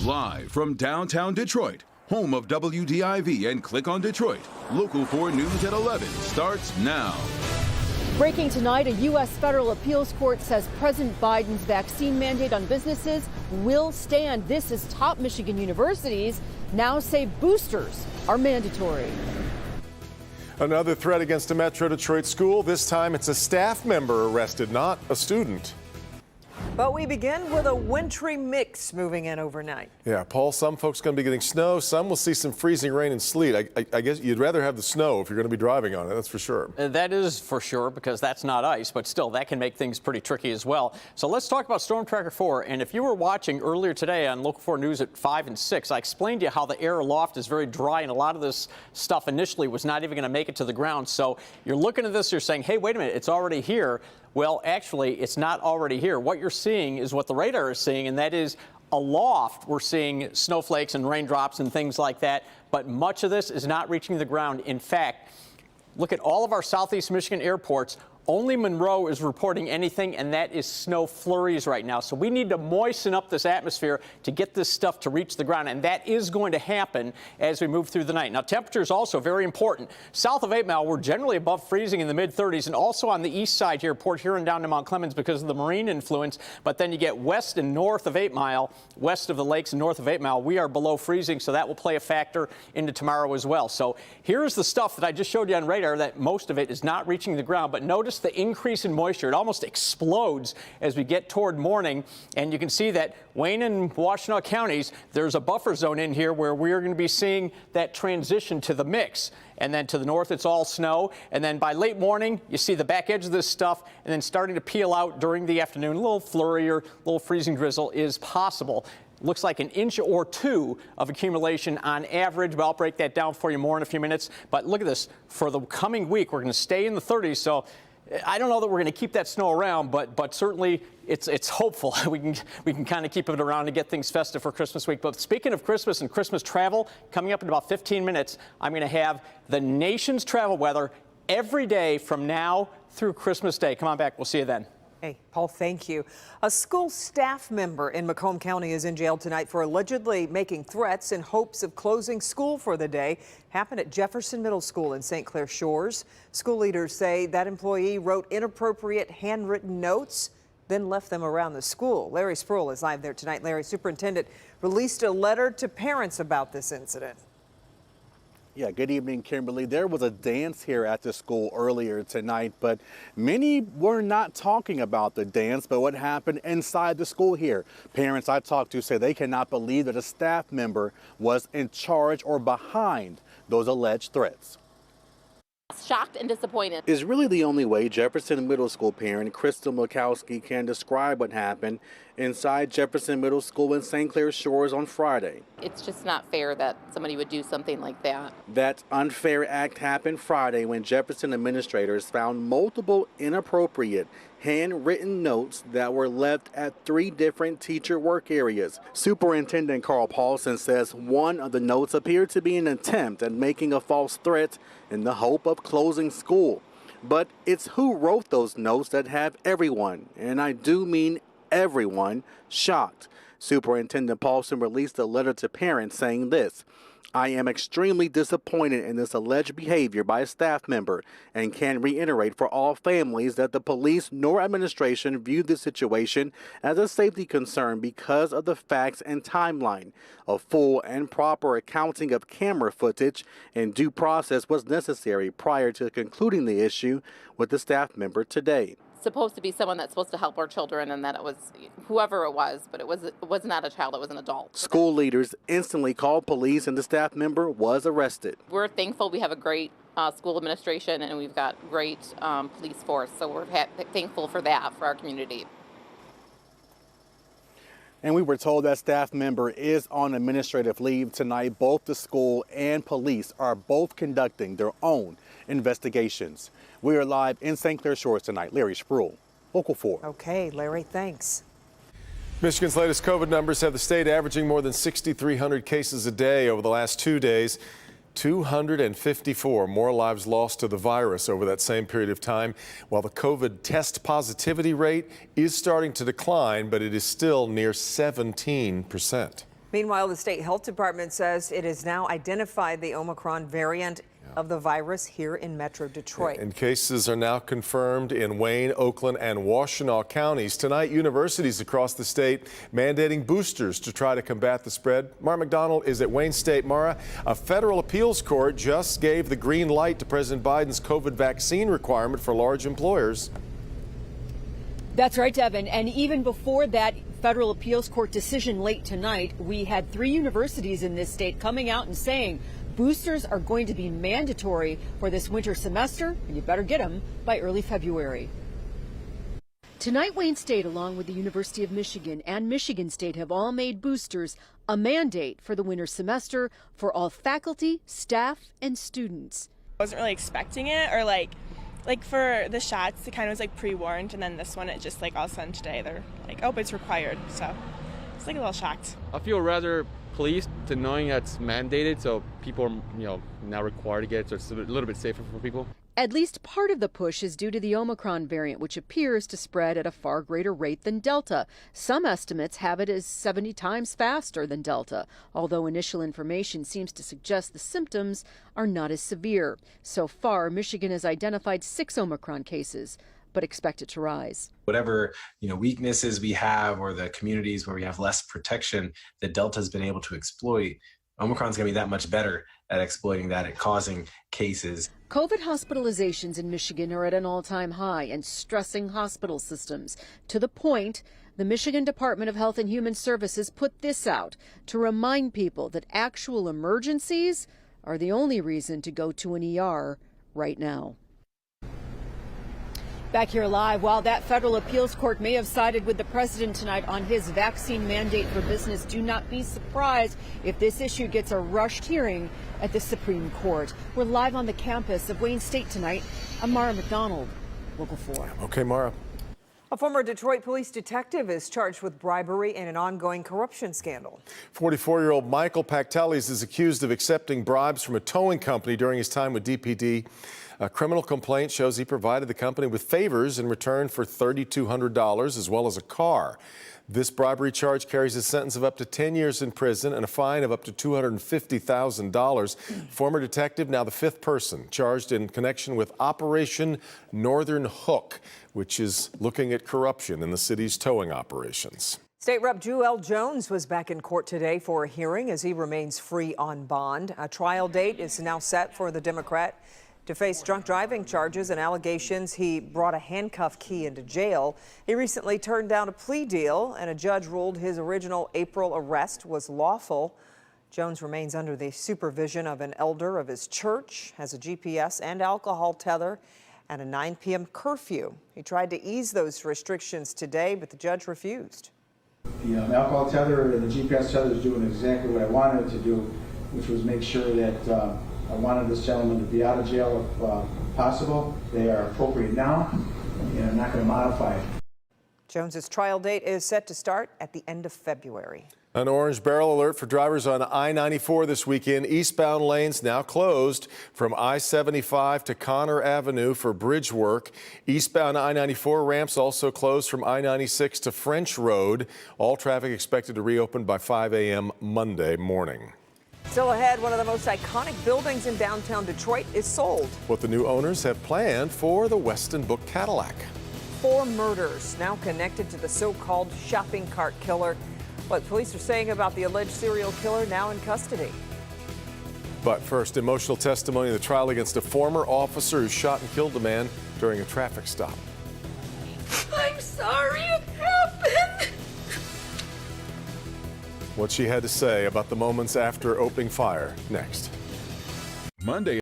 Live from downtown Detroit, home of WDIV and Click on Detroit, Local 4 News at 11 starts now. Breaking tonight, a U.S. federal appeals court says President Biden's vaccine mandate on businesses will stand. This as top Michigan universities now say boosters are mandatory. Another threat against a Metro Detroit school. This time it's a staff member arrested, not a student. But we begin with a wintry mix moving in overnight. Yeah, Paul, some folks going to be getting snow. Some will see some freezing rain and sleet. I guess you'd rather have the snow if you're going to be driving on it, that's for sure. That is for sure, because that's not ice, but still, that can make things pretty tricky as well. So let's talk about Storm Tracker 4. And if you were watching earlier today on Local 4 News at 5 and 6, I explained to you how the air aloft is very dry, and a lot of this stuff initially was not even going to make it to the ground. So you're looking at this, you're saying, hey, wait a minute, it's already here. Well, actually, it's not already here. What you're seeing is what the radar is seeing, and that is aloft, we're seeing snowflakes and raindrops and things like that, but much of this is not reaching the ground. In fact, look at all of our Southeast Michigan airports. Only Monroe is reporting anything, and that is snow flurries right now. So we need to moisten up this atmosphere to get this stuff to reach the ground, and that is going to happen as we move through the night. Now, temperature is also very important. South of 8 Mile, we're generally above freezing in the mid-30s, and also on the east side here, Port Huron down to Mount Clemens because of the marine influence. But then you get west and north of 8 Mile, west of the lakes and north of 8 Mile, we are below freezing, so that will play a factor into tomorrow as well. So here's the stuff that I just showed you on radar that most of it is not reaching the ground, but notice the increase in moisture. It almost explodes as we get toward morning, and you can see that Wayne and Washtenaw counties, there's a buffer zone in here where we're going to be seeing that transition to the mix. And then to the north, it's all snow. And then by late morning, you see the back edge of this stuff, and then starting to peel out during the afternoon. A little flurry or a little freezing drizzle is possible. Looks like an inch or two of accumulation on average, but I'll break that down for you more in a few minutes. But look at this. For the coming week, we're going to stay in the 30s, so I don't know that we're going to keep that snow around, but certainly it's hopeful we can kind of keep it around and get things festive for Christmas week. But speaking of Christmas and Christmas travel, coming up in about 15 minutes, I'm going to have the nation's travel weather every day from now through Christmas Day. Come on back. We'll see you then. Hey, Paul, thank you. A school staff member in Macomb County is in jail tonight for allegedly making threats in hopes of closing school for the day. Happened at Jefferson Middle School in St. Clair Shores. School leaders say that employee wrote inappropriate handwritten notes, then left them around the school. Larry Sproul is live there tonight. Larry, superintendent released a letter to parents about this incident. Yeah, good evening, Kimberly. There was a dance here at the school earlier tonight, but many were not talking about the dance, but what happened inside the school here. Parents I talked to say they cannot believe that a staff member was in charge or behind those alleged threats. Shocked and disappointed Is really the only way Jefferson Middle School parent Crystal Murkowski can describe what happened inside Jefferson Middle School in St. Clair Shores on Friday. It's just not fair that somebody would do something like that. That unfair act happened Friday when Jefferson administrators found multiple inappropriate handwritten notes that were left at 3 different teacher work areas. Superintendent Carl Paulson says one of the notes appeared to be an attempt at making a false threat in the hope of closing school. But it's who wrote those notes that have everyone, and I do mean everyone, shocked. Superintendent Paulson released a letter to parents saying this: I am extremely disappointed in this alleged behavior by a staff member and can reiterate for all families that the police nor administration viewed this situation as a safety concern because of the facts and timeline. A full and proper accounting of camera footage and due process was necessary prior to concluding the issue with the staff member today. Supposed to be someone that's supposed to help our children, and that it was whoever it was, but it was not a child, it was an adult. School leaders instantly called police and the staff member was arrested. We're thankful we have a great school administration and we've got great police force, so we're thankful for that for our community. And we were told that staff member is on administrative leave tonight. Both the school and police are both conducting their own investigations. We are live in St. Clair Shores tonight. Larry Sproul, Local 4. Okay, Larry, thanks. Michigan's latest COVID numbers have the state averaging more than 6,300 cases a day over the last 2 days. 254 more lives lost to the virus over that same period of time, while the COVID test positivity rate is starting to decline, but it is still near 17%. Meanwhile, the state health department says it has now identified the Omicron variant of the virus here in Metro Detroit. And cases are now confirmed in Wayne, Oakland, and Washtenaw counties. Tonight, universities across the state mandating boosters to try to combat the spread. Mara McDonald is at Wayne State. Mara, a federal appeals court just gave the green light to President Biden's COVID vaccine requirement for large employers. That's right, Devin. And even before that federal appeals court decision late tonight, we had 3 universities in this state coming out and saying boosters are going to be mandatory for this winter semester, and you better get them by early February. Tonight, Wayne State, along with the University of Michigan and Michigan State, have all made boosters a mandate for the winter semester for all faculty, staff, and students. I wasn't really expecting it, or like for the shots, it kind of was like pre-warned, and then this one, it just like all of a sudden today, they're like, oh, it's required. So it's like a little shocked. I feel rather pleased to knowing that's mandated, so people are, now required to get it, so it's a little bit safer for people. At least part of the push is due to the Omicron variant, which appears to spread at a far greater rate than Delta. Some estimates have it as 70 times faster than Delta, although initial information seems to suggest the symptoms are not as severe. So far, Michigan has identified 6 Omicron cases, but expect it to rise. Whatever weaknesses we have, or the communities where we have less protection that Delta has been able to exploit, Omicron's going to be that much better at exploiting that, at causing cases. COVID hospitalizations in Michigan are at an all-time high and stressing hospital systems, to the point the Michigan Department of Health and Human Services put this out to remind people that actual emergencies are the only reason to go to an ER right now. Back here live, while that federal appeals court may have sided with the president tonight on his vaccine mandate for business, do not be surprised if this issue gets a rushed hearing at the Supreme Court. We're live on the campus of Wayne State tonight. I'm Mara McDonald, Local 4. Okay, Mara. A former Detroit police detective is charged with bribery in an ongoing corruption scandal. 44-year-old Michael Pactelis is accused of accepting bribes from a towing company during his time with DPD. A criminal complaint shows he provided the company with favors in return for $3,200 as well as a car. This bribery charge carries a sentence of up to 10 years in prison and a fine of up to $250,000. Former detective, now the 5th person charged in connection with Operation Northern Hook, which is looking at corruption in the city's towing operations. State Rep Jewel Jones was back in court today for a hearing as he remains free on bond. A trial date is now set for the Democrat to face drunk driving charges and allegations he brought a handcuff key into jail. He recently turned down a plea deal, and a judge ruled his original April arrest was lawful. Jones remains under the supervision of an elder of his church, has a GPS and alcohol tether, and a 9 p.m. curfew. He tried to ease those restrictions today, but the judge refused. The alcohol tether and the GPS tether is doing exactly what I wanted it to do, which was make sure that I wanted this gentleman to be out of jail if possible. They are appropriate now, and I'm not going to modify it. Jones's trial date is set to start at the end of February. An orange barrel alert for drivers on I-94 this weekend. Eastbound lanes now closed from I-75 to Connor Avenue for bridge work. Eastbound I-94 ramps also closed from I-96 to French Road. All traffic expected to reopen by 5 a.m. Monday morning. Still ahead, one of the most iconic buildings in downtown Detroit is sold. What the new owners have planned for the Weston Book Cadillac. 4 murders now connected to the so-called shopping cart killer. What police are saying about the alleged serial killer now in custody. But first, emotional testimony in the trial against a former officer who shot and killed a man during a traffic stop. I'm sorry it happened. What she had to say about the moments after opening fire, next. Monday.